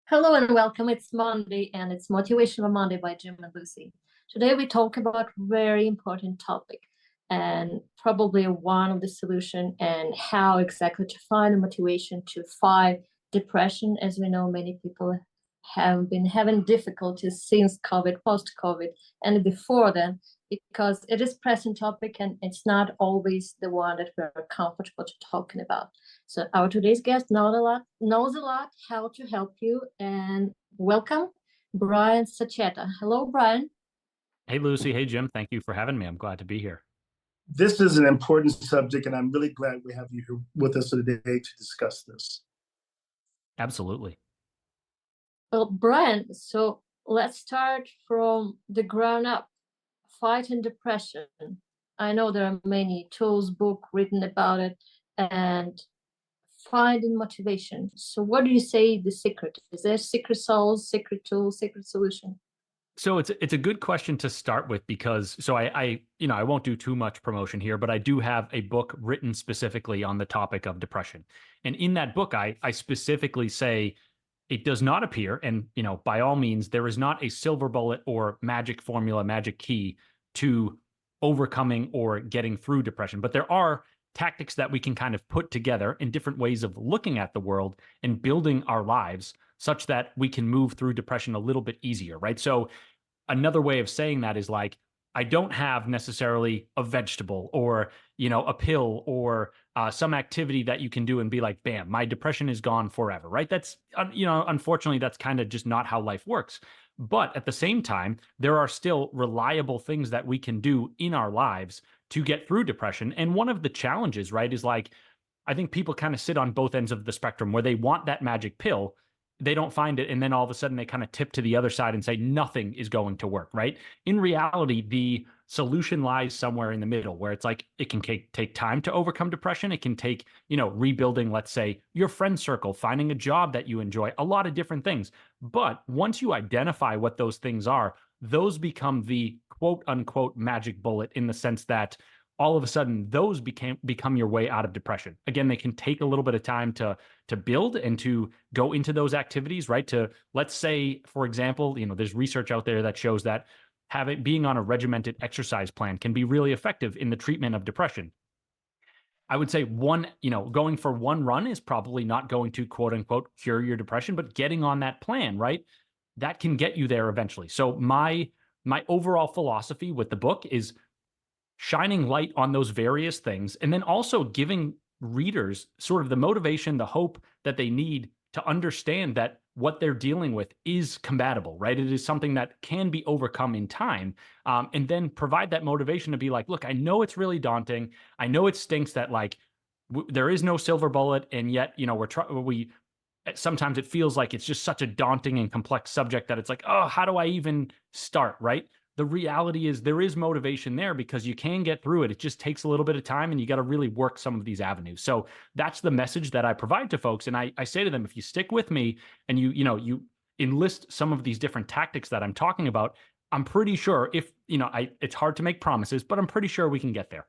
Hello and welcome. It's Monday and it's Motivational Monday by Jim and Lucy. Today we talk about very important topic and probably one of the solution and how exactly to find the motivation to fight depression. As we know, many people have been having difficulties since COVID, post-COVID, and before then, because it is present topic and it's not always the one that we're comfortable to talking about. So our today's guest knows a lot how to help you, and welcome, Brian Sachetta. Hello, Brian. Hey, Lucy. Hey, Jim. Thank you for having me. I'm glad to be here. This is an important subject, and I'm really glad we have you here with us today to discuss this. Absolutely. Well, Brian, so let's start from the ground up. Fighting depression. I know there are many tools, book written about it, and finding motivation. So what do you say the secret? Is there secret sauce, secret tool, secret solution? So it's a good question to start with because I won't do too much promotion here, but I do have a book written specifically on the topic of depression. And in that book, I specifically say it does not appear, and by all means, there is not a silver bullet or magic formula, magic key to overcoming or getting through depression. But there are tactics that we can kind of put together in different ways of looking at the world and building our lives such that we can move through depression a little bit easier, right? So another way of saying that is like, I don't have necessarily a vegetable or, a pill or some activity that you can do and be like, bam, my depression is gone forever, right? That's, unfortunately, that's kind of just not how life works. But at the same time, there are still reliable things that we can do in our lives to get through depression. And one of the challenges, right, is like, I think people kind of sit on both ends of the spectrum where they want that magic pill, they don't find it, and then all of a sudden they kind of tip to the other side and say nothing is going to work, right? In reality, the solution lies somewhere in the middle where it's like it can take time to overcome depression. It can take, rebuilding, let's say, your friend circle, finding a job that you enjoy, a lot of different things. But once you identify what those things are, those become the quote unquote magic bullet in the sense that all of a sudden those become your way out of depression. Again, they can take a little bit of time to build and to go into those activities, right? To, let's say, for example, there's research out there that shows that being on a regimented exercise plan can be really effective in the treatment of depression. I would say going for one run is probably not going to quote unquote cure your depression, but getting on that plan, right? That can get you there eventually. So my overall philosophy with the book is shining light on those various things, and then also giving readers sort of the motivation, the hope that they need to understand that what they're dealing with is combatable, right? It is something that can be overcome in time, and then provide that motivation to be like, look, I know it's really daunting. I know it stinks that like there is no silver bullet, and yet we sometimes it feels like it's just such a daunting and complex subject that it's like, oh, how do I even start, right? The reality is there is motivation there because you can get through it. It just takes a little bit of time and you got to really work some of these avenues. So that's the message that I provide to folks. And I say to them, if you stick with me and you enlist some of these different tactics that I'm talking about, I'm pretty sure it's hard to make promises, but I'm pretty sure we can get there.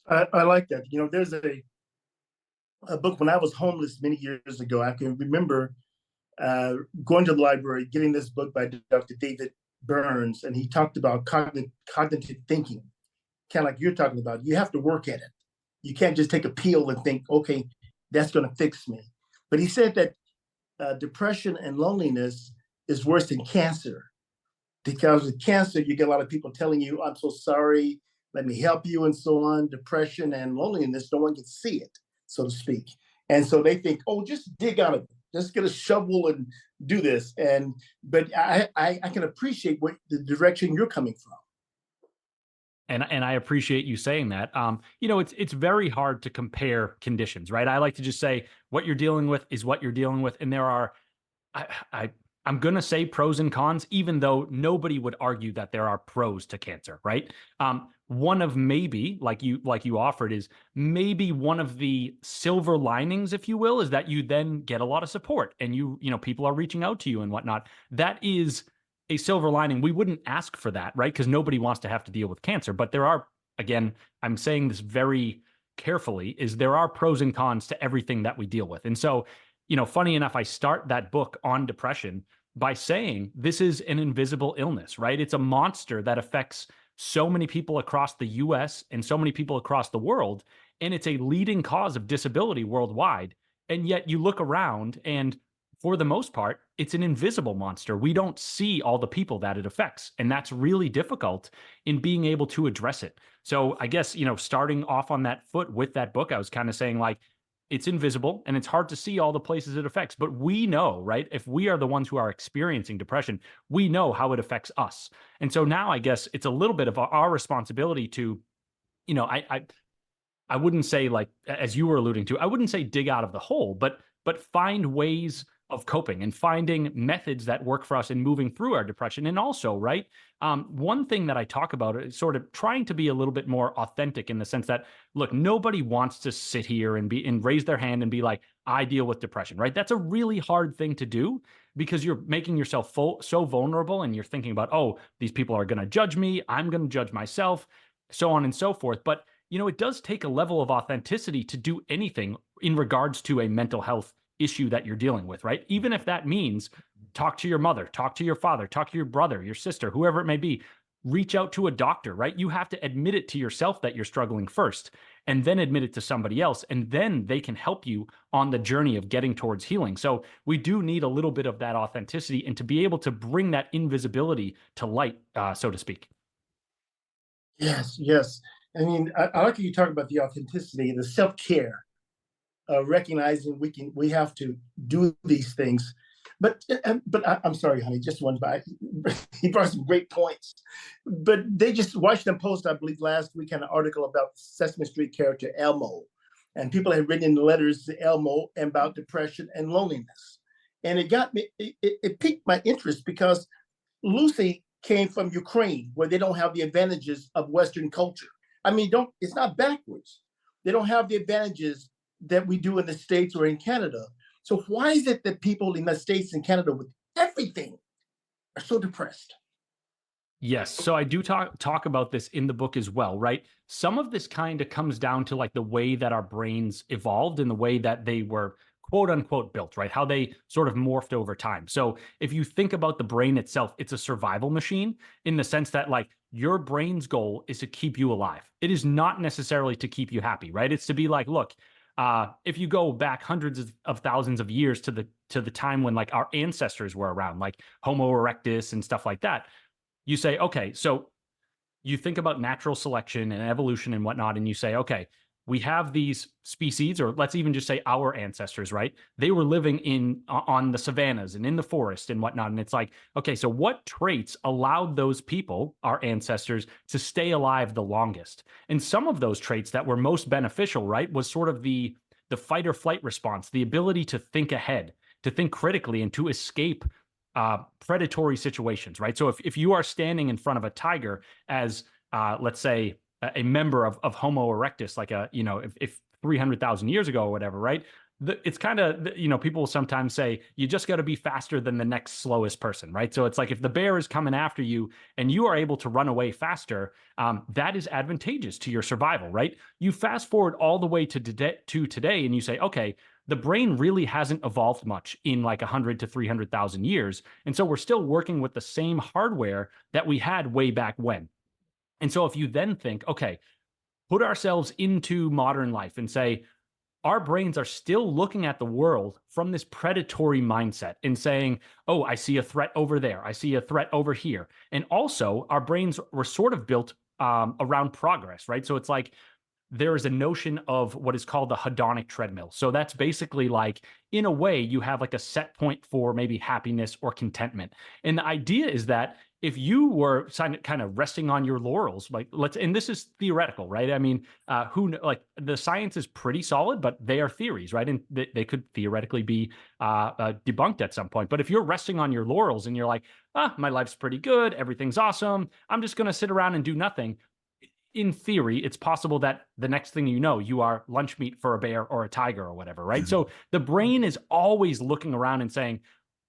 I like that. There's a book when I was homeless many years ago. I can remember going to the library, getting this book by Dr. David Burns, and he talked about cognitive thinking, kind of like you're talking about. You have to work at it. You can't just take a pill and think, okay, that's going to fix me. But he said that depression and loneliness is worse than cancer, because with cancer, you get a lot of people telling you, I'm so sorry, let me help you, and so on. Depression and loneliness, no one can see it, so to speak. And so they think, oh, just dig out of it. Just get a shovel and do this. But I can appreciate what the direction you're coming from. And I appreciate you saying that. It's very hard to compare conditions, right? I like to just say what you're dealing with is what you're dealing with, and there are, I'm gonna say pros and cons, even though nobody would argue that there are pros to cancer, right? One of maybe, like you offered, is maybe one of the silver linings, if you will, is that you then get a lot of support and people are reaching out to you and whatnot. That is a silver lining. We wouldn't ask for that, right? Because nobody wants to have to deal with cancer. But there are, again, I'm saying this very carefully, is there are pros and cons to everything that we deal with. And so, funny enough, I start that book on depression by saying this is an invisible illness, right? It's a monster that affects so many people across the US and so many people across the world. And it's a leading cause of disability worldwide. And yet you look around and for the most part, it's an invisible monster. We don't see all the people that it affects. And that's really difficult in being able to address it. So I guess, starting off on that foot with that book, I was kind of saying like, it's invisible and it's hard to see all the places it affects, but we know, right? If we are the ones who are experiencing depression, we know how it affects us. And so now I guess it's a little bit of our responsibility to, I wouldn't say, like, as you were alluding to, I wouldn't say dig out of the hole, but find ways of coping and finding methods that work for us in moving through our depression. And also, right, one thing that I talk about is sort of trying to be a little bit more authentic in the sense that, look, nobody wants to sit here and raise their hand and be like, I deal with depression, right? That's a really hard thing to do because you're making yourself so vulnerable and you're thinking about, oh, these people are going to judge me, I'm going to judge myself, so on and so forth. But it does take a level of authenticity to do anything in regards to a mental health issue that you're dealing with, right? Even if that means talk to your mother, talk to your father, talk to your brother, your sister, whoever it may be, reach out to a doctor, right? You have to admit it to yourself that you're struggling first, and then admit it to somebody else, and then they can help you on the journey of getting towards healing. So we do need a little bit of that authenticity and to be able to bring that invisibility to light, so to speak. Yes, yes. I mean, I like you talk about the authenticity, the self-care, recognizing we have to do these things. But I'm sorry, honey, just one by he brought some great points. But they just Washington Post, I believe, last week had an article about Sesame Street character Elmo, and people had written in letters to Elmo about depression and loneliness, and it got me. It piqued my interest because Lucy came from Ukraine, where they don't have the advantages of Western culture. I mean, it's not backwards. They don't have the advantages that we do in the States or in Canada. So why is it that people in the States and Canada with everything are so depressed? Yes. So I do talk about this in the book as well, right? Some of this kind of comes down to like the way that our brains evolved and the way that they were quote unquote built, right? How they sort of morphed over time. So if you think about the brain itself, it's a survival machine in the sense that like your brain's goal is to keep you alive. It is not necessarily to keep you happy, right? It's to be like, look, if you go back hundreds of thousands of years to the time when like our ancestors were around, like Homo erectus and stuff like that, you say, okay, so you think about natural selection and evolution and whatnot, and you say, okay, we have these species, or let's even just say our ancestors, right? They were living on the savannas and in the forest and whatnot. And it's like, okay, so what traits allowed those people, our ancestors, to stay alive the longest? And some of those traits that were most beneficial, right, was sort of the fight or flight response, the ability to think ahead, to think critically, and to escape predatory situations, right? So if you are standing in front of a tiger as, let's say, a member of Homo erectus, like if 300,000 years ago or whatever, right? It's kind of, people will sometimes say, you just got to be faster than the next slowest person, right? So it's like if the bear is coming after you and you are able to run away faster, that is advantageous to your survival, right? You fast forward all the way to today and you say, okay, the brain really hasn't evolved much in like 100 to 300,000 years. And so we're still working with the same hardware that we had way back when. And so if you then think, okay, put ourselves into modern life and say, our brains are still looking at the world from this predatory mindset and saying, oh, I see a threat over there. I see a threat over here. And also our brains were sort of built around progress, right? So it's like, there is a notion of what is called the hedonic treadmill. So that's basically like, in a way, you have like a set point for maybe happiness or contentment. And the idea is that if you were kind of resting on your laurels, like and this is theoretical, right? I mean, like the science is pretty solid, but they are theories, right? And they could theoretically be debunked at some point. But if you're resting on your laurels and you're like, my life's pretty good, everything's awesome, I'm just going to sit around and do nothing. In theory, it's possible that the next thing you know, you are lunch meat for a bear or a tiger or whatever, right? So the brain is always looking around and saying,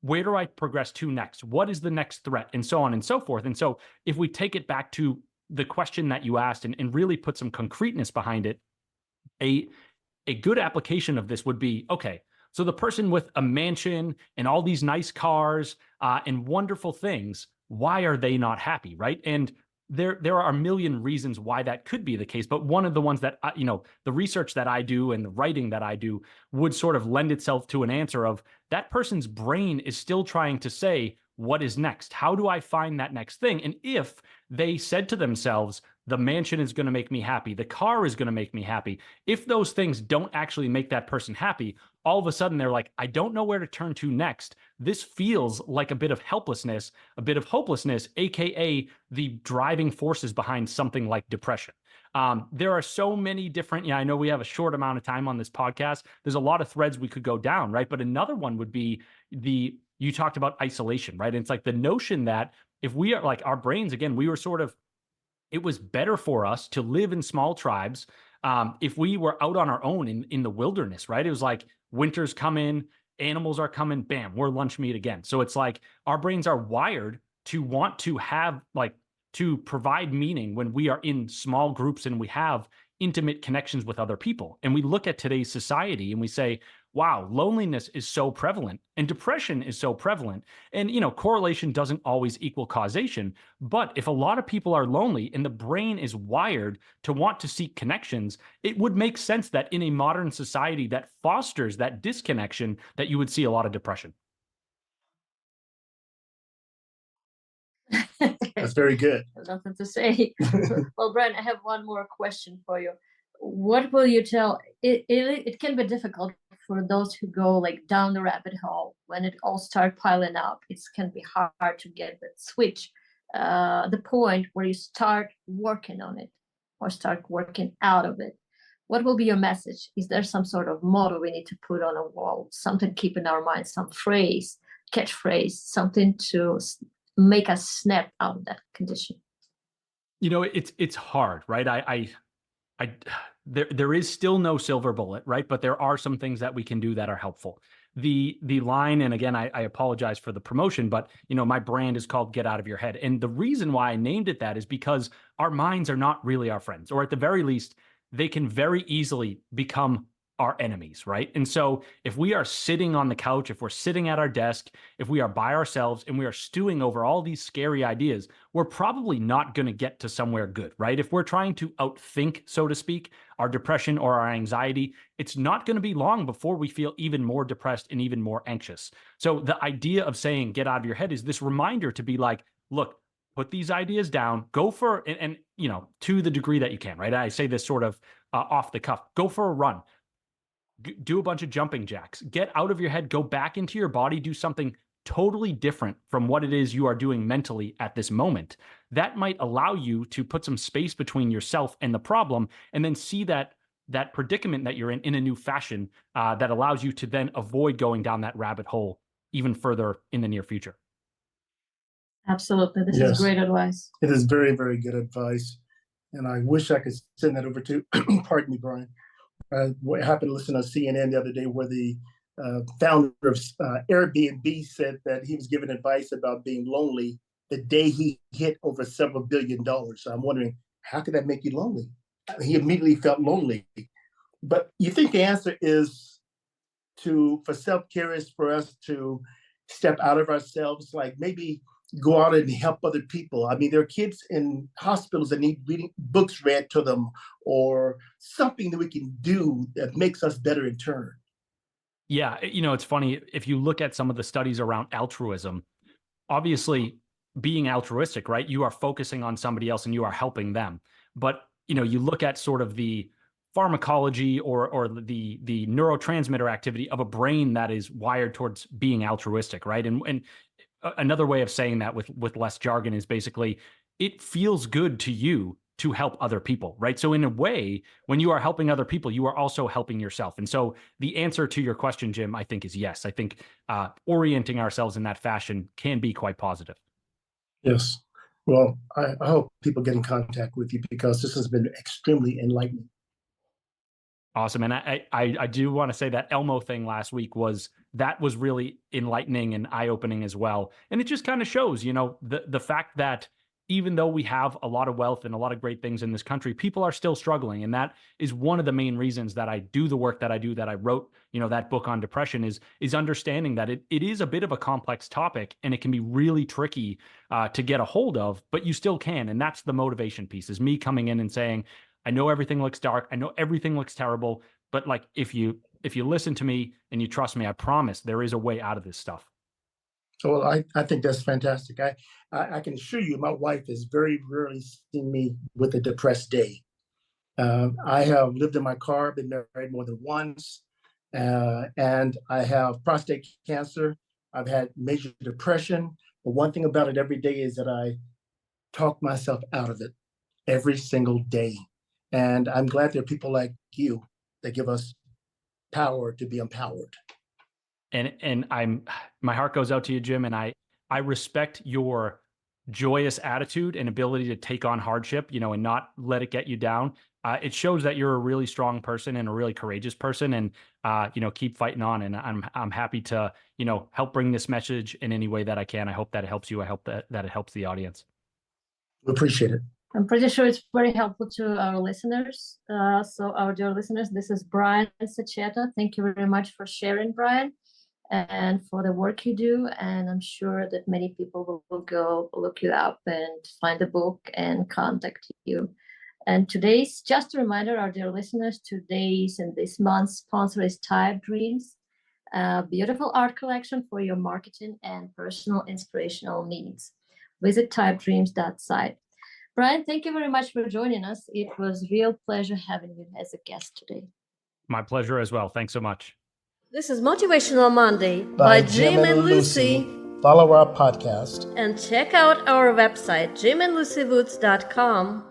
where do I progress to next? What is the next threat? And so on and so forth. And so if we take it back to the question that you asked and really put some concreteness behind it, a good application of this would be, okay, So the person with a mansion and all these nice cars and wonderful things, why are they not happy, right? And there are a million reasons why that could be the case, but one of the ones that the research that I do and the writing that I do would sort of lend itself to an answer of that person's brain is still trying to say, what is next? How do I find that next thing? And if they said to themselves, the mansion is going to make me happy, the car is going to make me happy, if those things don't actually make that person happy, all of a sudden they're like, I don't know where to turn to next. This feels like a bit of helplessness, a bit of hopelessness, aka the driving forces behind something like depression. There are so many different, I know we have a short amount of time on this podcast. There's a lot of threads we could go down, right? But another one would be you talked about isolation, right? And it's like the notion that if we are like our brains, again, we were sort of, it was better for us to live in small tribes. If we were out on our own in the wilderness, right? It was like winter's coming, animals are coming, bam, we're lunch meat again. So it's like our brains are wired to want to have to provide meaning when we are in small groups and we have intimate connections with other people. And we look at today's society and we say, wow, loneliness is so prevalent and depression is so prevalent. And, correlation doesn't always equal causation. But if a lot of people are lonely and the brain is wired to want to seek connections, it would make sense that in a modern society that fosters that disconnection, that you would see a lot of depression. That's very good. Nothing to say. Well, Brian, I have one more question for you. What will you tell? It can be difficult for those who go like down the rabbit hole when it all start piling up. It can be hard to get that switch, the point where you start working on it or start working out of it. What will be your message? Is there some sort of motto we need to put on a wall, something to keep in our mind, some phrase, catchphrase, something to make us snap out of that condition? It's hard, right? There is still no silver bullet, right? But there are some things that we can do that are helpful. The line, and again, I apologize for the promotion, but my brand is called Get Out of Your Head. And the reason why I named it that is because our minds are not really our friends, or at the very least, they can very easily become our enemies, right? And so if we are sitting on the couch, if we're sitting at our desk, if we are by ourselves and we are stewing over all these scary ideas, we're probably not going to get to somewhere good, right? If we're trying to outthink, so to speak, our depression or our anxiety, it's not going to be long before we feel even more depressed and even more anxious. So the idea of saying get out of your head is this reminder to be like, look, put these ideas down, go for, and to the degree that you can, right? I say this sort of off the cuff, go for a run. Do a bunch of jumping jacks, get out of your head, go back into your body, do something totally different from what it is you are doing mentally at this moment. That might allow you to put some space between yourself and the problem, and then see that predicament that you're in a new fashion that allows you to then avoid going down that rabbit hole even further in the near future. Absolutely. This is great advice. It is very, very good advice. And I wish I could send that over to, pardon me, Brian. What happened to listen to CNN the other day where the founder of Airbnb said that he was giving advice about being lonely the day he hit over several $1 billion. So I'm wondering, how could that make you lonely? He immediately felt lonely. But you think the answer is for self-care is for us to step out of ourselves, like maybe go out and help other people. I mean, there are kids in hospitals that need reading books read to them, or something that we can do that makes us better in turn. Yeah, it's funny. If you look at some of the studies around altruism, obviously being altruistic, right? You are focusing on somebody else and you are helping them. But, you look at sort of the pharmacology or the neurotransmitter activity of a brain that is wired towards being altruistic, right? And another way of saying that with less jargon is basically it feels good to you to help other people, right? So in a way, when you are helping other people, you are also helping yourself. And so the answer to your question, Jim, I think is yes. I think orienting ourselves in that fashion can be quite positive. Yes. Well, I hope people get in contact with you because this has been extremely enlightening. Awesome. And I do want to say that Elmo thing last week was really enlightening and eye-opening as well. And it just kind of shows, the fact that even though we have a lot of wealth and a lot of great things in this country, people are still struggling. And that is one of the main reasons that I do the work that I do, that I wrote, that book on depression, is understanding that it is a bit of a complex topic, and it can be really tricky to get a hold of, but you still can. And that's the motivation piece, is me coming in and saying, I know everything looks dark. I know everything looks terrible, but like, if you listen to me and you trust me, I promise there is a way out of this stuff. So I think that's fantastic. I can assure you, my wife has very rarely seen me with a depressed day. I have lived in my car, been married more than once, and I have prostate cancer. I've had major depression. But one thing about it every day is that I talk myself out of it every single day. And I'm glad there are people like you that give us power to be empowered. And my heart goes out to you, Jim, and I respect your joyous attitude and ability to take on hardship, and not let it get you down. It shows that you're a really strong person and a really courageous person, and keep fighting on. And I'm happy to help bring this message in any way that I can. I hope that it helps you. I hope that it helps the audience. We appreciate it. I'm pretty sure it's very helpful to our listeners. So our dear listeners, this is Brian Sachetta. Thank you very much for sharing, Brian, and for the work you do. And I'm sure that many people will go look you up and find the book and contact you. And today's, just a reminder, our dear listeners, today's and this month's sponsor is Type Dreams, a beautiful art collection for your marketing and personal inspirational needs. Visit typedreams.site. Brian, thank you very much for joining us. It was a real pleasure having you as a guest today. My pleasure as well. Thanks so much. This is Motivational Monday by Jim and Lucy. Follow our podcast And check out our website, jimandlucywoods.com.